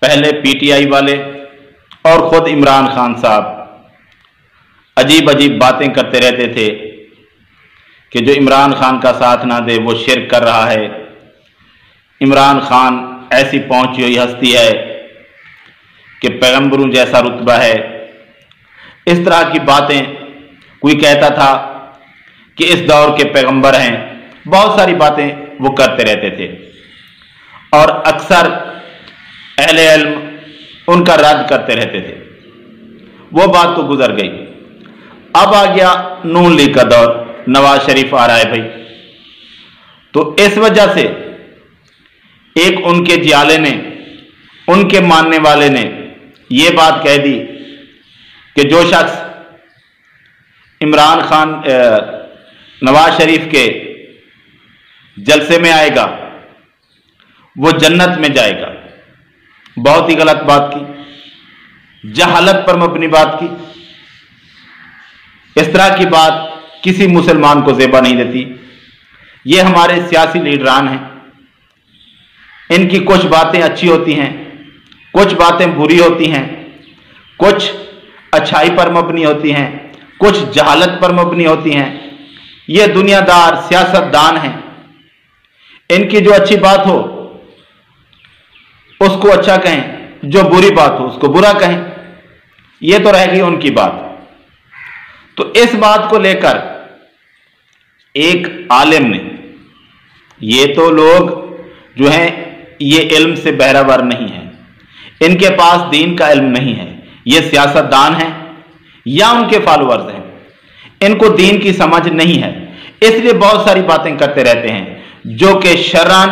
पहले पीटीआई वाले और खुद इमरान खान साहब अजीब अजीब बातें करते रहते थे कि जो इमरान खान का साथ ना दे वो शिर्क कर रहा है, इमरान खान ऐसी पहुंची हुई हस्ती है कि पैगंबरों जैसा रुतबा है। इस तरह की बातें कोई कहता था कि इस दौर के पैगंबर हैं, बहुत सारी बातें वो करते रहते थे और अक्सर अहले इल्म उनका रद्द करते रहते थे। वो बात तो गुजर गई। अब आ गया नून लीग का दौर, नवाज शरीफ आ रहा है भाई। तो इस वजह से एक उनके जियाले ने, उनके मानने वाले ने ये बात कह दी कि जो शख्स इमरान खान नवाज शरीफ के जलसे में आएगा वो जन्नत में जाएगा। बहुत ही गलत बात की, जहालत पर मबनी बात की। इस तरह की बात किसी मुसलमान को ज़ेबा नहीं देती। ये हमारे सियासी लीडरान हैं, इनकी कुछ बातें अच्छी होती हैं, कुछ बातें बुरी होती हैं, कुछ अच्छाई पर मबनी होती हैं, कुछ जहालत पर मबनी होती हैं। ये दुनियादार सियासतदान हैं, इनकी जो अच्छी बात हो उसको अच्छा कहें, जो बुरी बात हो उसको बुरा कहें। ये तो रह गई उनकी बात। तो इस बात को लेकर एक आलिम ने, ये तो लोग जो हैं ये इल्म से बहरावर नहीं है, इनके पास दीन का इल्म नहीं है, ये सियासतदान हैं या उनके फॉलोअर्स हैं, इनको दीन की समझ नहीं है, इसलिए बहुत सारी बातें करते रहते हैं जो कि शरअन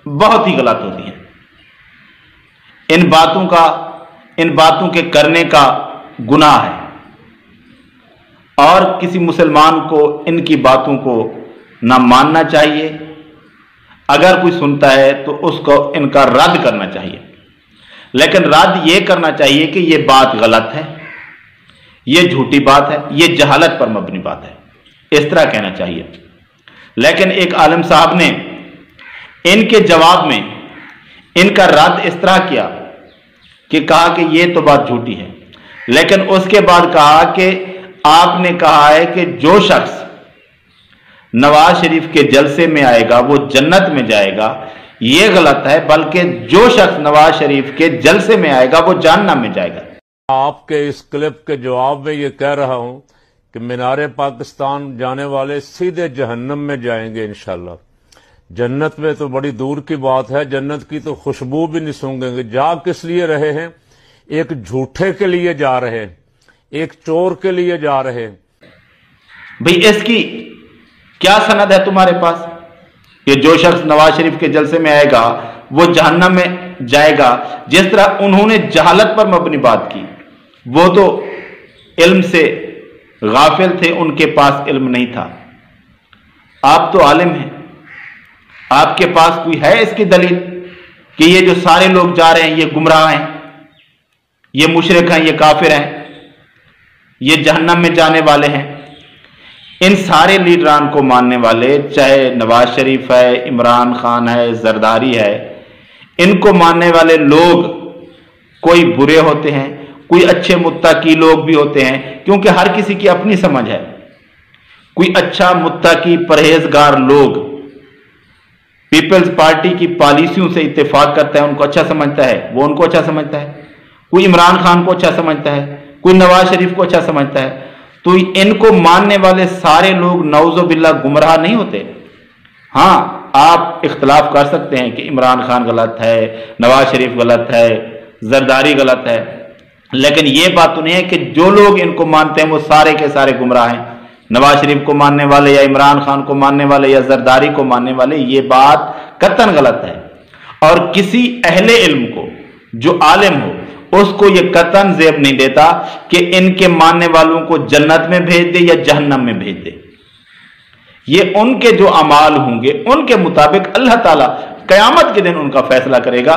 बहुत ही गलत होती हैं। इन बातों के करने का गुनाह है और किसी मुसलमान को इनकी बातों को ना मानना चाहिए। अगर कोई सुनता है तो उसको इनका रद्द करना चाहिए, लेकिन रद्द ये करना चाहिए कि ये बात गलत है, ये झूठी बात है, ये जहालत पर मबनी बात है, इस तरह कहना चाहिए। लेकिन एक आलिम साहब ने इनके जवाब में इनका रद्द इस तरह किया कि कहा कि ये तो बात झूठी है, लेकिन उसके बाद कहा कि आपने कहा है कि जो शख्स नवाज शरीफ के जलसे में आएगा वो जन्नत में जाएगा। ये गलत है, बल्कि जो शख्स नवाज शरीफ के जलसे में आएगा वो जहन्नम में जाएगा। आपके इस क्लिप के जवाब में ये कह रहा हूं कि मीनारे पाकिस्तान जाने वाले सीधे जहन्नम में जाएंगे इंशाल्लाह। जन्नत में तो बड़ी दूर की बात है, जन्नत की तो खुशबू भी नहीं सूंघेंगे। जा किस लिए रहे हैं? एक झूठे के लिए जा रहे हैं, एक चोर के लिए जा रहे हैं। भाई इसकी क्या सनद है तुम्हारे पास? ये जो शख्स नवाज शरीफ के जलसे में आएगा वो जहन्नम में जाएगा। जिस तरह उन्होंने जहालत पर मबनी बात की, वो तो इल्म से गाफिल थे, उनके पास इल्म नहीं था। आप तो आलिम हैं, आपके पास कोई है इसकी दलील कि ये जो सारे लोग जा रहे हैं ये गुमराह हैं, ये मुशरिक हैं, ये काफिर हैं, ये जहन्नम में जाने वाले हैं? इन सारे लीडरान को मानने वाले, चाहे नवाज शरीफ है, इमरान खान है, जरदारी है, इनको मानने वाले लोग कोई बुरे होते हैं, कोई अच्छे मुत्तकी लोग भी होते हैं, क्योंकि हर किसी की अपनी समझ है। कोई अच्छा मुत्तकी परहेजगार लोग पीपल्स पार्टी की पॉलिसियों से इत्तेफाक करता है, उनको अच्छा समझता है, वो उनको अच्छा समझता है। कोई इमरान खान को अच्छा समझता है, कोई नवाज शरीफ को अच्छा समझता है। तो इनको मानने वाले सारे लोग नौज़ो बिल्लाह गुमराह नहीं होते। हाँ, आप इख्तलाफ कर सकते हैं कि इमरान खान गलत है, नवाज शरीफ गलत है, जरदारी गलत है, लेकिन ये बात तो नहीं है कि जो लोग इनको मानते हैं वो सारे के सारे गुमराह हैं। नवाज शरीफ को मानने वाले या इमरान खान को मानने वाले या जरदारी को मानने वाले, ये बात कतन गलत है। और किसी अहले इल्म को, जो आलिम हो, उसको ये कतन जेब नहीं देता कि इनके मानने वालों को जन्नत में भेज दे या जहन्नम में भेज दे। ये उनके जो अमाल होंगे उनके मुताबिक अल्लाह ताला कयामत के दिन उनका फैसला करेगा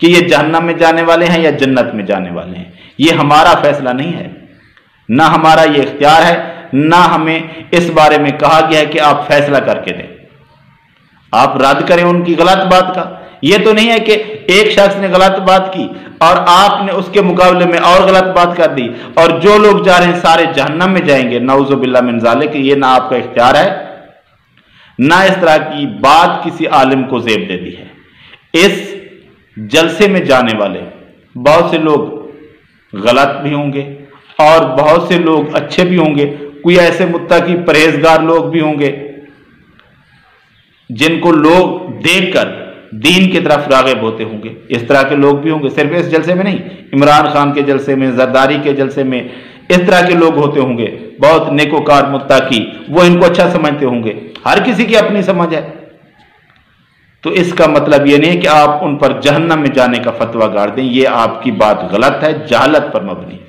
कि ये जहन्नम में जाने वाले हैं या जन्नत में जाने वाले हैं। ये हमारा फैसला नहीं है, ना हमारा ये इख्तियार है, ना हमें इस बारे में कहा गया है कि आप फैसला करके दें। आप रद्द करें उनकी गलत बात का। ये तो नहीं है कि एक शख्स ने गलत बात की और आपने उसके मुकाबले में और गलत बात कर दी, और जो लोग जा रहे हैं सारे जहन्नम में जाएंगे, नऊज़ु बिल्लाह मिन ज़ालिक, ये ना आपका इख्तियार है, ना इस तरह की बात किसी आलिम को ज़ेब दे दी है। इस जलसे में जाने वाले बहुत से लोग गलत भी होंगे और बहुत से लोग अच्छे भी होंगे, कोई ऐसे मुत्तकी परहेजगार लोग भी होंगे जिनको लोग देखकर दीन की तरफ राग़िब होते होंगे, इस तरह के लोग भी होंगे। सिर्फ इस जलसे में नहीं, इमरान खान के जलसे में, जरदारी के जलसे में इस तरह के लोग होते होंगे, बहुत नेकोकार मुत्तकी, वो इनको अच्छा समझते होंगे। हर किसी की अपनी समझ है। तो इसका मतलब ये नहीं है कि आप उन पर जहन्नम में जाने का फतवा गाड़ दें, ये आपकी बात गलत है, जहालत पर मबनी है।